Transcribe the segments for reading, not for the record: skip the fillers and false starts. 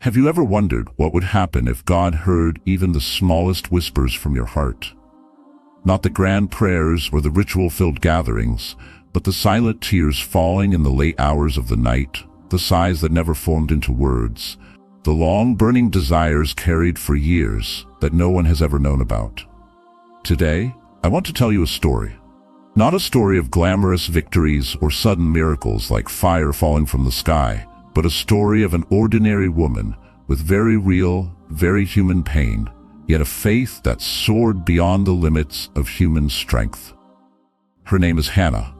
Have you ever wondered what would happen if God heard even the smallest whispers from your heart? Not the grand prayers or the ritual-filled gatherings, but the silent tears falling in the late hours of the night, the sighs that never formed into words, the long burning desires carried for years that no one has ever known about. Today, I want to tell you a story. Not a story of glamorous victories or sudden miracles like fire falling from the sky, but a story of an ordinary woman with very real, very human pain, yet a faith that soared beyond the limits of human strength. Her name is Hannah.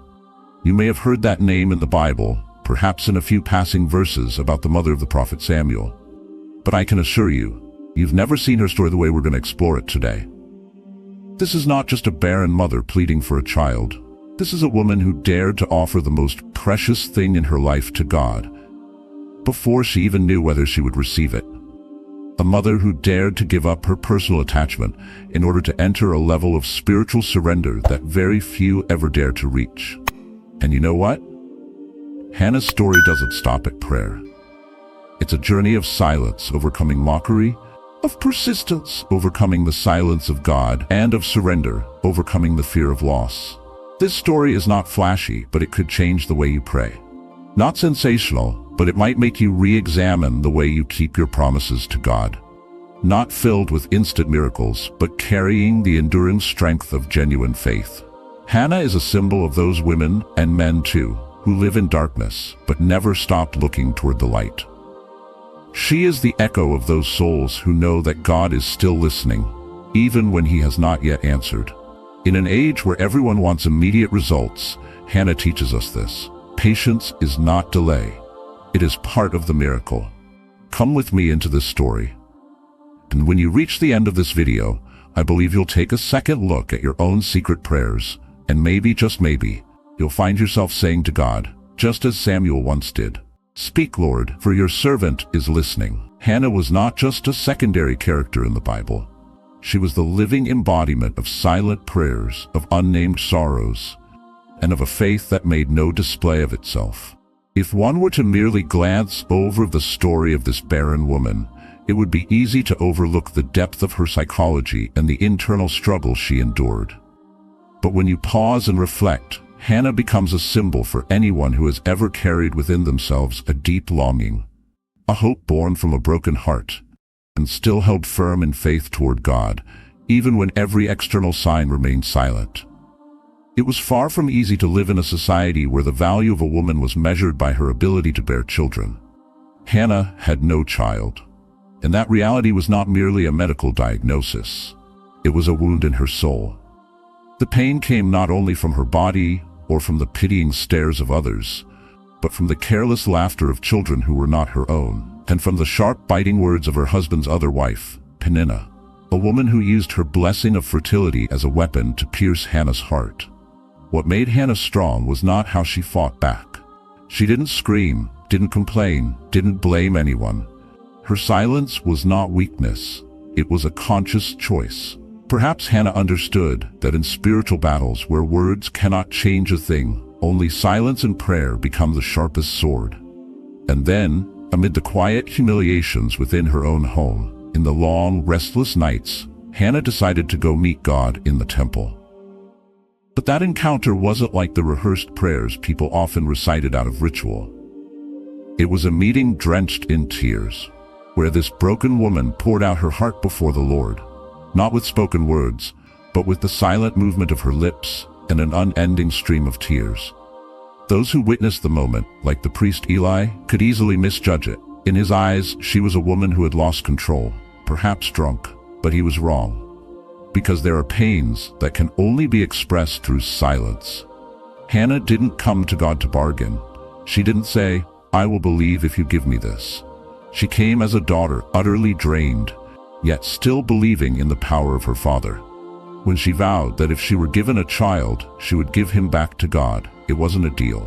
You may have heard that name in the Bible, perhaps in a few passing verses about the mother of the prophet Samuel. But I can assure you, you've never seen her story the way we're going to explore it today. This is not just a barren mother pleading for a child. This is a woman who dared to offer the most precious thing in her life to God, before she even knew whether she would receive it. A mother who dared to give up her personal attachment in order to enter a level of spiritual surrender that very few ever dare to reach. And you know what? Hannah's story doesn't stop at prayer. It's a journey of silence, overcoming mockery, of persistence, overcoming the silence of God, and of surrender, overcoming the fear of loss. This story is not flashy, but it could change the way you pray. Not sensational, but it might make you re-examine the way you keep your promises to God. Not filled with instant miracles, but carrying the enduring strength of genuine faith. Hannah is a symbol of those women, and men too, who live in darkness, but never stop looking toward the light. She is the echo of those souls who know that God is still listening, even when He has not yet answered. In an age where everyone wants immediate results, Hannah teaches us this. Patience is not delay. It is part of the miracle. Come with me into this story. And when you reach the end of this video, I believe you'll take a second look at your own secret prayers, and maybe, just maybe, you'll find yourself saying to God, just as Samuel once did, "Speak, Lord, for your servant is listening." Hannah was not just a secondary character in the Bible. She was the living embodiment of silent prayers, of unnamed sorrows, and of a faith that made no display of itself. If one were to merely glance over the story of this barren woman, it would be easy to overlook the depth of her psychology and the internal struggle she endured. But when you pause and reflect, Hannah becomes a symbol for anyone who has ever carried within themselves a deep longing, a hope born from a broken heart, and still held firm in faith toward God, even when every external sign remained silent. It was far from easy to live in a society where the value of a woman was measured by her ability to bear children. Hannah had no child, and that reality was not merely a medical diagnosis. It was a wound in her soul. The pain came not only from her body or from the pitying stares of others, but from the careless laughter of children who were not her own, and from the sharp biting words of her husband's other wife, Peninnah, a woman who used her blessing of fertility as a weapon to pierce Hannah's heart. What made Hannah strong was not how she fought back. She didn't scream, didn't complain, didn't blame anyone. Her silence was not weakness, it was a conscious choice. Perhaps Hannah understood that in spiritual battles where words cannot change a thing, only silence and prayer become the sharpest sword. And then, amid the quiet humiliations within her own home, in the long, restless nights, Hannah decided to go meet God in the temple. But that encounter wasn't like the rehearsed prayers people often recited out of ritual. It was a meeting drenched in tears, where this broken woman poured out her heart before the Lord, not with spoken words, but with the silent movement of her lips and an unending stream of tears. Those who witnessed the moment, like the priest Eli, could easily misjudge it. In his eyes, she was a woman who had lost control, perhaps drunk, but he was wrong. Because there are pains that can only be expressed through silence. Hannah didn't come to God to bargain. She didn't say, "I will believe if you give me this." She came as a daughter, utterly drained, yet still believing in the power of her father. When she vowed that if she were given a child, she would give him back to God, it wasn't a deal.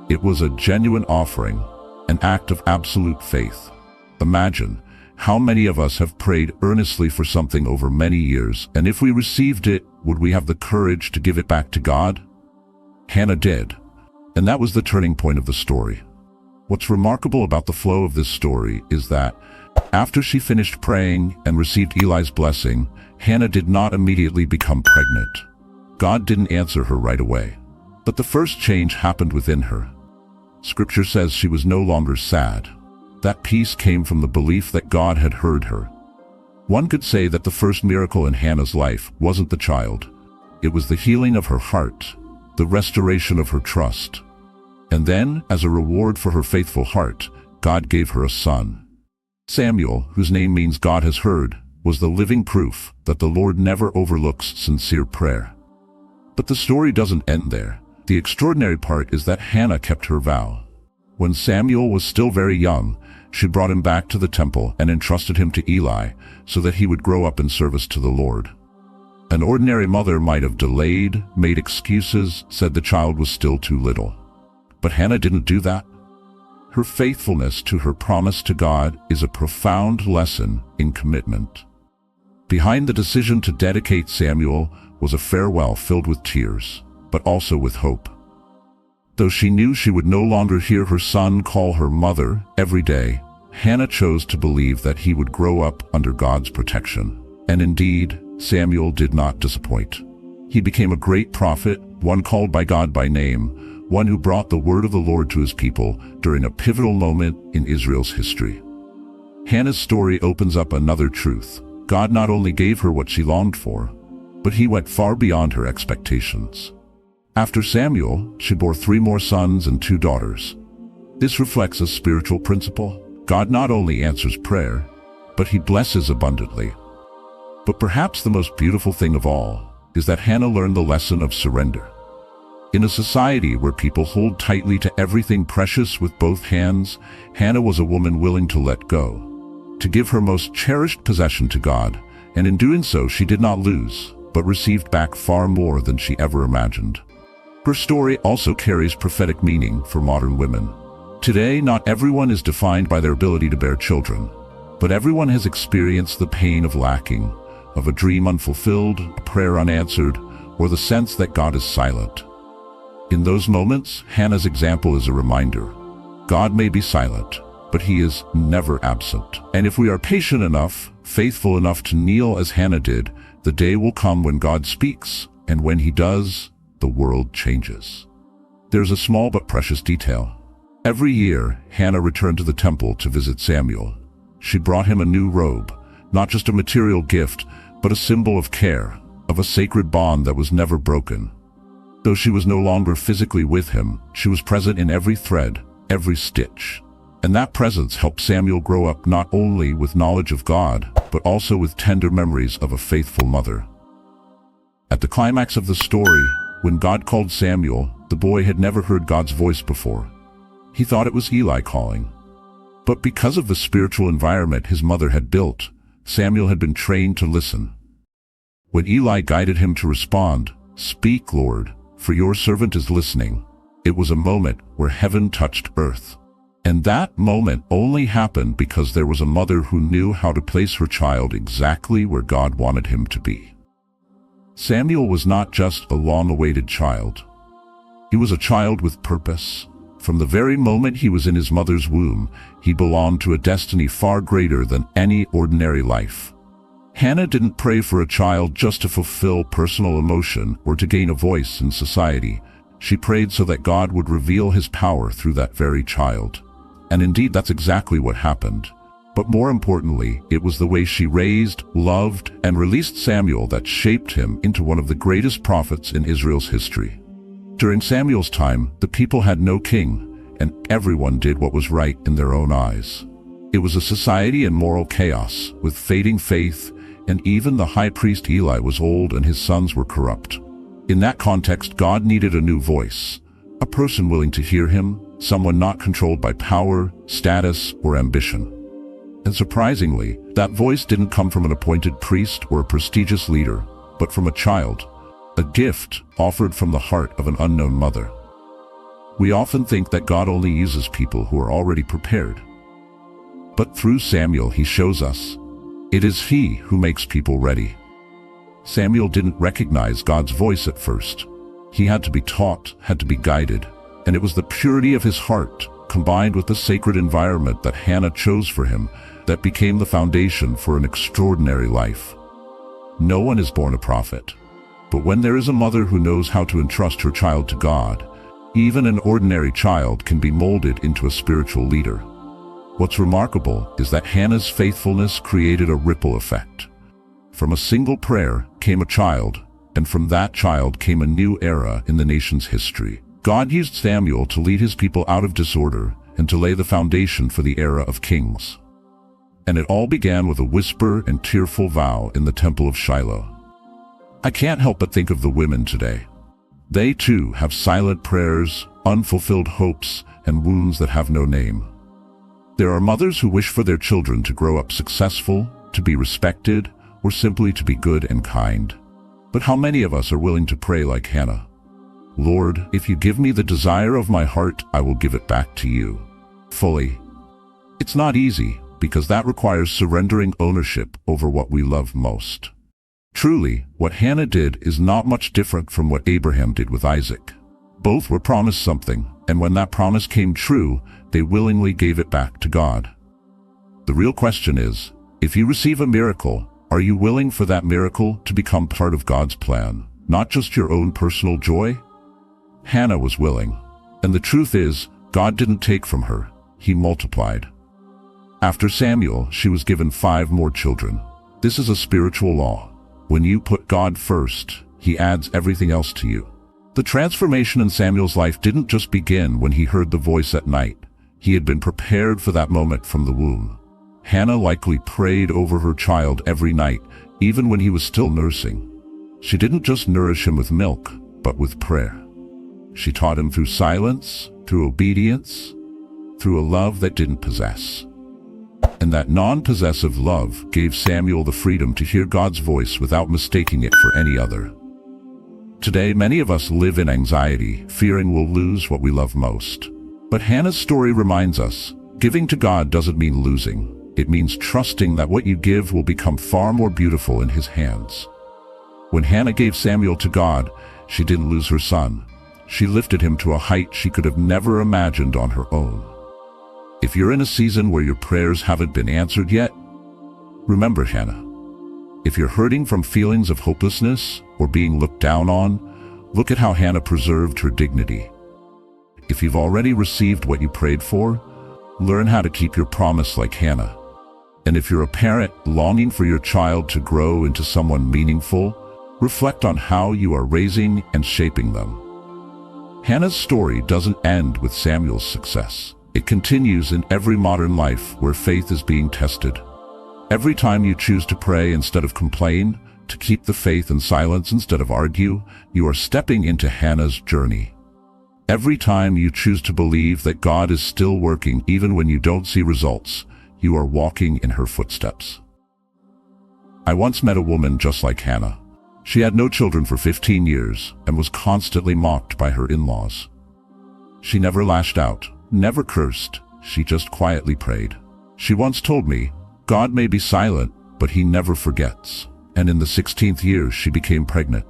It was a genuine offering, an act of absolute faith. Imagine, how many of us have prayed earnestly for something over many years, and if we received it, would we have the courage to give it back to God? Hannah did, and that was the turning point of the story. What's remarkable about the flow of this story is that, after she finished praying and received Eli's blessing, Hannah did not immediately become pregnant. God didn't answer her right away. But the first change happened within her. Scripture says she was no longer sad. That peace came from the belief that God had heard her. One could say that the first miracle in Hannah's life wasn't the child. It was the healing of her heart, the restoration of her trust. And then, as a reward for her faithful heart, God gave her a son. Samuel, whose name means God has heard, was the living proof that the Lord never overlooks sincere prayer. But the story doesn't end there. The extraordinary part is that Hannah kept her vow. When Samuel was still very young, she brought him back to the temple and entrusted him to Eli so that he would grow up in service to the Lord. An ordinary mother might have delayed, made excuses, said the child was still too little. But Hannah didn't do that. Her faithfulness to her promise to God is a profound lesson in commitment. Behind the decision to dedicate Samuel was a farewell filled with tears, but also with hope. Though she knew she would no longer hear her son call her mother every day, Hannah chose to believe that he would grow up under God's protection. And indeed, Samuel did not disappoint. He became a great prophet, one called by God by name, one who brought the word of the Lord to his people during a pivotal moment in Israel's history. Hannah's story opens up another truth. God not only gave her what she longed for, but he went far beyond her expectations. After Samuel, she bore 3 more sons and 2 daughters. This reflects a spiritual principle. God not only answers prayer, but he blesses abundantly. But perhaps the most beautiful thing of all is that Hannah learned the lesson of surrender. In a society where people hold tightly to everything precious with both hands, Hannah was a woman willing to let go, to give her most cherished possession to God, and in doing so she did not lose, but received back far more than she ever imagined. Her story also carries prophetic meaning for modern women. Today, not everyone is defined by their ability to bear children, but everyone has experienced the pain of lacking, of a dream unfulfilled, a prayer unanswered, or the sense that God is silent. In those moments, Hannah's example is a reminder. God may be silent, but he is never absent. And if we are patient enough, faithful enough to kneel as Hannah did, the day will come when God speaks, and when he does, the world changes. There's a small but precious detail. Every year, Hannah returned to the temple to visit Samuel. She brought him a new robe, not just a material gift, but a symbol of care, of a sacred bond that was never broken. Though she was no longer physically with him, she was present in every thread, every stitch. And that presence helped Samuel grow up not only with knowledge of God, but also with tender memories of a faithful mother. At the climax of the story, when God called Samuel, the boy had never heard God's voice before. He thought it was Eli calling. But because of the spiritual environment his mother had built, Samuel had been trained to listen. When Eli guided him to respond, "Speak, Lord, for your servant is listening," it was a moment where heaven touched earth. And that moment only happened because there was a mother who knew how to place her child exactly where God wanted him to be. Samuel was not just a long-awaited child. He was a child with purpose. From the very moment he was in his mother's womb, he belonged to a destiny far greater than any ordinary life. Hannah didn't pray for a child just to fulfill personal emotion or to gain a voice in society. She prayed so that God would reveal his power through that very child. And indeed, that's exactly what happened. But more importantly, it was the way she raised, loved, and released Samuel that shaped him into one of the greatest prophets in Israel's history. During Samuel's time, the people had no king, and everyone did what was right in their own eyes. It was a society in moral chaos, with fading faith, and even the high priest Eli was old and his sons were corrupt. In that context, God needed a new voice, a person willing to hear him, someone not controlled by power, status, or ambition. And surprisingly, that voice didn't come from an appointed priest or a prestigious leader, but from a child, a gift offered from the heart of an unknown mother. We often think that God only uses people who are already prepared. But through Samuel, he shows us, it is he who makes people ready. Samuel didn't recognize God's voice at first. He had to be taught, had to be guided, and it was the purity of his heart, combined with the sacred environment that Hannah chose for him, that became the foundation for an extraordinary life. No one is born a prophet, but when there is a mother who knows how to entrust her child to God, even an ordinary child can be molded into a spiritual leader. What's remarkable is that Hannah's faithfulness created a ripple effect. From a single prayer came a child, and from that child came a new era in the nation's history. God used Samuel to lead his people out of disorder and to lay the foundation for the era of kings. And it all began with a whisper and tearful vow in the temple of Shiloh. I can't help but think of the women today. They too have silent prayers, unfulfilled hopes, and wounds that have no name. There are mothers who wish for their children to grow up successful, to be respected, or simply to be good and kind. But how many of us are willing to pray like Hannah? Lord, if you give me the desire of my heart, I will give it back to you fully. It's not easy, because that requires surrendering ownership over what we love most. Truly, what Hannah did is not much different from what Abraham did with Isaac. Both were promised something, and when that promise came true, they willingly gave it back to God. The real question is, if you receive a miracle, are you willing for that miracle to become part of God's plan, not just your own personal joy? Hannah was willing, and the truth is, God didn't take from her, he multiplied. After Samuel, she was given 5 more children. This is a spiritual law. When you put God first, he adds everything else to you. The transformation in Samuel's life didn't just begin when he heard the voice at night. He had been prepared for that moment from the womb. Hannah likely prayed over her child every night, even when he was still nursing. She didn't just nourish him with milk, but with prayer. She taught him through silence, through obedience, through a love that didn't possess. And that non-possessive love gave Samuel the freedom to hear God's voice without mistaking it for any other. Today, many of us live in anxiety, fearing we'll lose what we love most. But Hannah's story reminds us, giving to God doesn't mean losing. It means trusting that what you give will become far more beautiful in his hands. When Hannah gave Samuel to God, she didn't lose her son. She lifted him to a height she could have never imagined on her own. If you're in a season where your prayers haven't been answered yet, remember Hannah. If you're hurting from feelings of hopelessness or being looked down on, look at how Hannah preserved her dignity. If you've already received what you prayed for, learn how to keep your promise like Hannah. And if you're a parent longing for your child to grow into someone meaningful, reflect on how you are raising and shaping them. Hannah's story doesn't end with Samuel's success. It continues in every modern life where faith is being tested. Every time you choose to pray instead of complain, to keep the faith in silence instead of argue, you are stepping into Hannah's journey. Every time you choose to believe that God is still working even when you don't see results, you are walking in her footsteps. I once met a woman just like Hannah. She had no children for 15 years and was constantly mocked by her in-laws. She never lashed out, never cursed, she just quietly prayed. She once told me, God may be silent, but he never forgets. And in the 16th year, she became pregnant.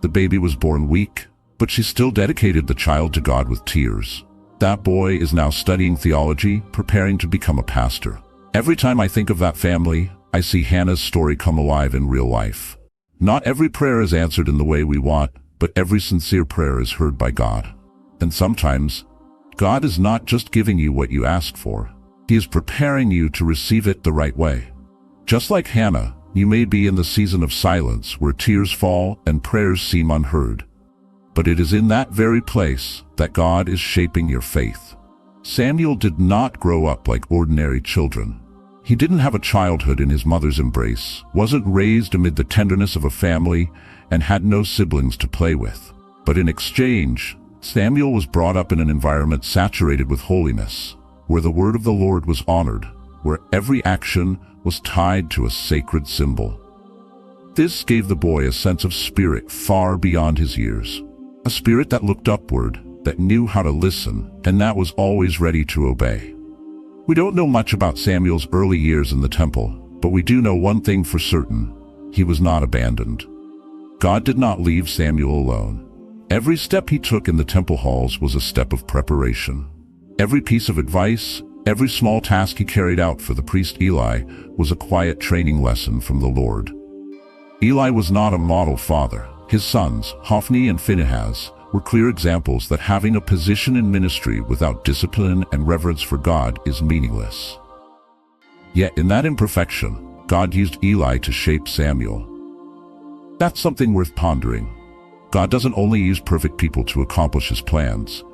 The baby was born weak, but she still dedicated the child to God with tears. That boy is now studying theology, preparing to become a pastor. Every time I think of that family, I see Hannah's story come alive in real life. Not every prayer is answered in the way we want, but every sincere prayer is heard by God. And sometimes, God is not just giving you what you asked for. He is preparing you to receive it the right way. Just like Hannah, you may be in the season of silence where tears fall and prayers seem unheard. But it is in that very place that God is shaping your faith. Samuel did not grow up like ordinary children. He didn't have a childhood in his mother's embrace, wasn't raised amid the tenderness of a family, and had no siblings to play with. But in exchange, Samuel was brought up in an environment saturated with holiness, where the word of the Lord was honored, where every action was tied to a sacred symbol. This gave the boy a sense of spirit far beyond his years, a spirit that looked upward, that knew how to listen, and that was always ready to obey. We don't know much about Samuel's early years in the temple, but we do know one thing for certain: he was not abandoned. God did not leave Samuel alone. Every step he took in the temple halls was a step of preparation. Every piece of advice, every small task he carried out for the priest Eli was a quiet training lesson from the Lord. Eli was not a model father. His sons, Hophni and Phinehas, were clear examples that having a position in ministry without discipline and reverence for God is meaningless. Yet in that imperfection, God used Eli to shape Samuel. That's something worth pondering. God doesn't only use perfect people to accomplish his plans.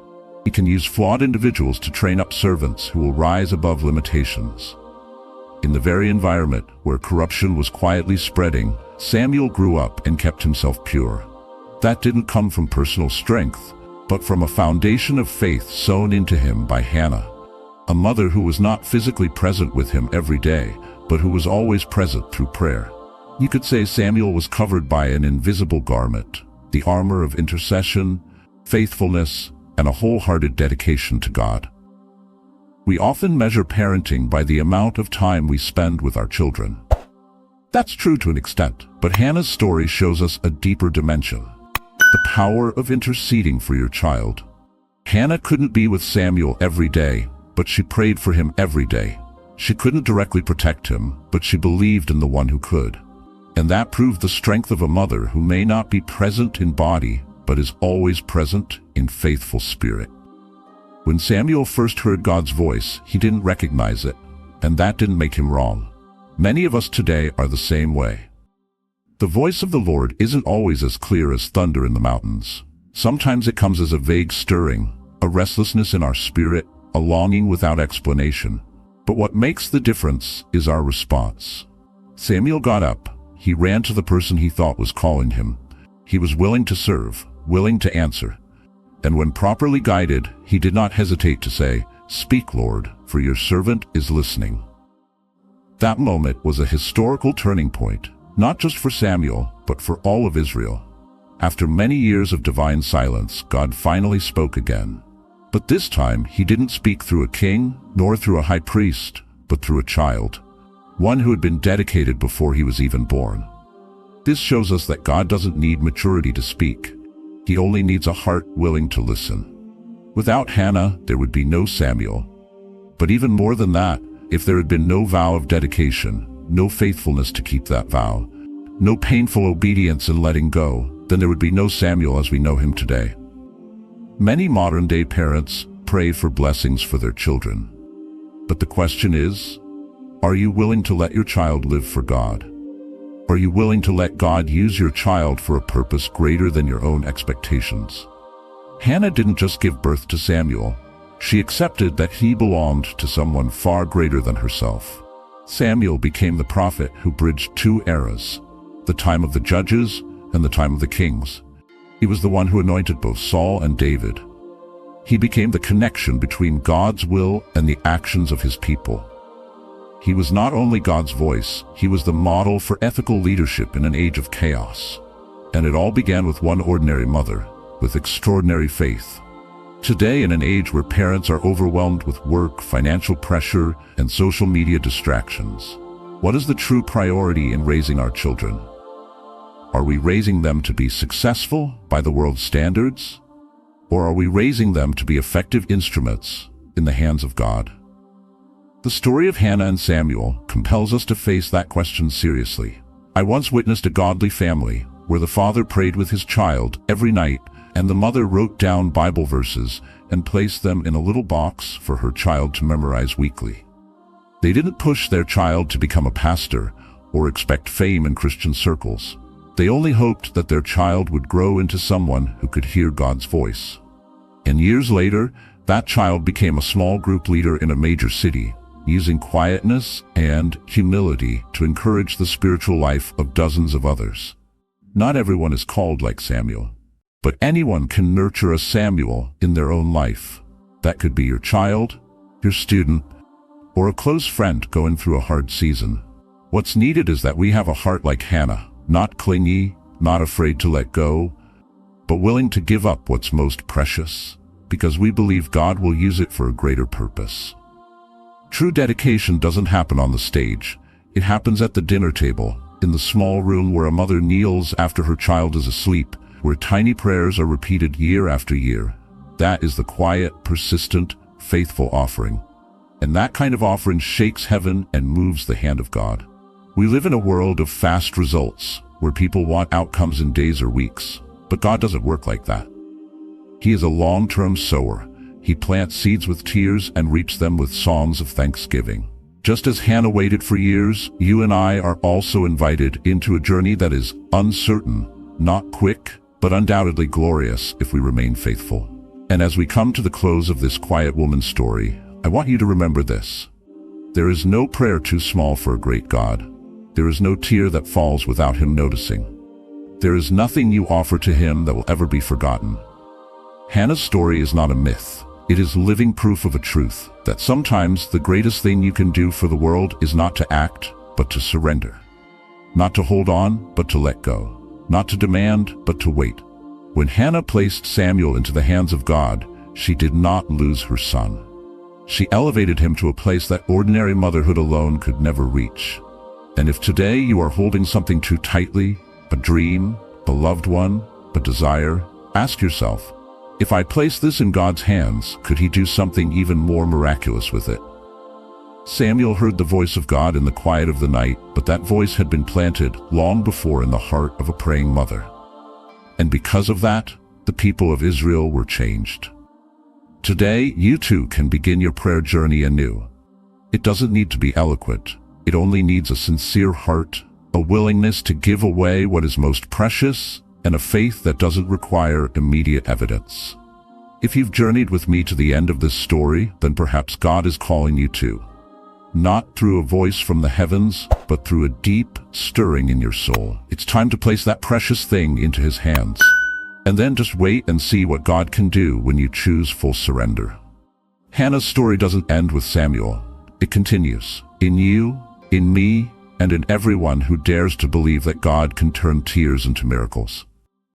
He can use flawed individuals to train up servants who will rise above limitations. In the very environment where corruption was quietly spreading, Samuel grew up and kept himself pure. That didn't come from personal strength, but from a foundation of faith sown into him by Hannah, a mother who was not physically present with him every day, but who was always present through prayer. You could say Samuel was covered by an invisible garment, the armor of intercession, faithfulness, and a wholehearted dedication to God. We often measure parenting by the amount of time we spend with our children. That's true to an extent, but Hannah's story shows us a deeper dimension: the power of interceding for your child. Hannah couldn't be with Samuel every day, but she prayed for him every day. She couldn't directly protect him, but she believed in the one who could. And that proved the strength of a mother who may not be present in body, but is always present in faithful spirit. When Samuel first heard God's voice, he didn't recognize it, and that didn't make him wrong. Many of us today are the same way. The voice of the Lord isn't always as clear as thunder in the mountains. Sometimes it comes as a vague stirring, a restlessness in our spirit, a longing without explanation. But what makes the difference is our response. Samuel got up. He ran to the person he thought was calling him. He was willing to serve, willing to answer. And when properly guided, he did not hesitate to say, "Speak, Lord, for your servant is listening." That moment was a historical turning point, not just for Samuel, but for all of Israel. After many years of divine silence, God finally spoke again. But this time, he didn't speak through a king, nor through a high priest, but through a child, one who had been dedicated before he was even born. This shows us that God doesn't need maturity to speak. He only needs a heart willing to listen. Without Hannah, there would be no Samuel. But even more than that, if there had been no vow of dedication, no faithfulness to keep that vow, no painful obedience and letting go, then there would be no Samuel as we know him today. Many modern-day parents pray for blessings for their children. But the question is, are you willing to let your child live for God? Are you willing to let God use your child for a purpose greater than your own expectations? Hannah didn't just give birth to Samuel. She accepted that he belonged to someone far greater than herself. Samuel became the prophet who bridged two eras, the time of the judges and the time of the kings. He was the one who anointed both Saul and David. He became the connection between God's will and the actions of his people. He was not only God's voice, he was the model for ethical leadership in an age of chaos. And it all began with one ordinary mother, with extraordinary faith. Today, in an age where parents are overwhelmed with work, financial pressure, and social media distractions, what is the true priority in raising our children? Are we raising them to be successful by the world's standards? Or are we raising them to be effective instruments in the hands of God? The story of Hannah and Samuel compels us to face that question seriously. I once witnessed a godly family where the father prayed with his child every night and the mother wrote down Bible verses and placed them in a little box for her child to memorize weekly. They didn't push their child to become a pastor or expect fame in Christian circles. They only hoped that their child would grow into someone who could hear God's voice. And years later, that child became a small group leader in a major city, using quietness and humility to encourage the spiritual life of dozens of others. Not everyone is called like Samuel, but anyone can nurture a Samuel in their own life. That could be your child, your student, or a close friend going through a hard season. What's needed is that we have a heart like Hannah, not clingy, not afraid to let go, but willing to give up what's most precious, because we believe God will use it for a greater purpose. True dedication doesn't happen on the stage. It happens at the dinner table, in the small room where a mother kneels after her child is asleep, where tiny prayers are repeated year after year. That is the quiet, persistent, faithful offering. And that kind of offering shakes heaven and moves the hand of God. We live in a world of fast results, where people want outcomes in days or weeks. But God doesn't work like that. He is a long-term sower. He plants seeds with tears and reaps them with songs of thanksgiving. Just as Hannah waited for years, you and I are also invited into a journey that is uncertain, not quick, but undoubtedly glorious if we remain faithful. And as we come to the close of this quiet woman's story, I want you to remember this. There is no prayer too small for a great God. There is no tear that falls without Him noticing. There is nothing you offer to Him that will ever be forgotten. Hannah's story is not a myth. It is living proof of a truth, that sometimes the greatest thing you can do for the world is not to act, but to surrender. Not to hold on, but to let go. Not to demand, but to wait. When Hannah placed Samuel into the hands of God, she did not lose her son. She elevated him to a place that ordinary motherhood alone could never reach. And if today you are holding something too tightly, a dream, a loved one, a desire, ask yourself, if I place this in God's hands, could He do something even more miraculous with it? Samuel heard the voice of God in the quiet of the night, but that voice had been planted long before in the heart of a praying mother. And because of that, the people of Israel were changed. Today, you too can begin your prayer journey anew. It doesn't need to be eloquent. It only needs a sincere heart, a willingness to give away what is most precious, and a faith that doesn't require immediate evidence. If you've journeyed with me to the end of this story, then perhaps God is calling you too. Not through a voice from the heavens, but through a deep stirring in your soul. It's time to place that precious thing into His hands. And then just wait and see what God can do when you choose full surrender. Hannah's story doesn't end with Samuel. It continues. In you, in me, and in everyone who dares to believe that God can turn tears into miracles.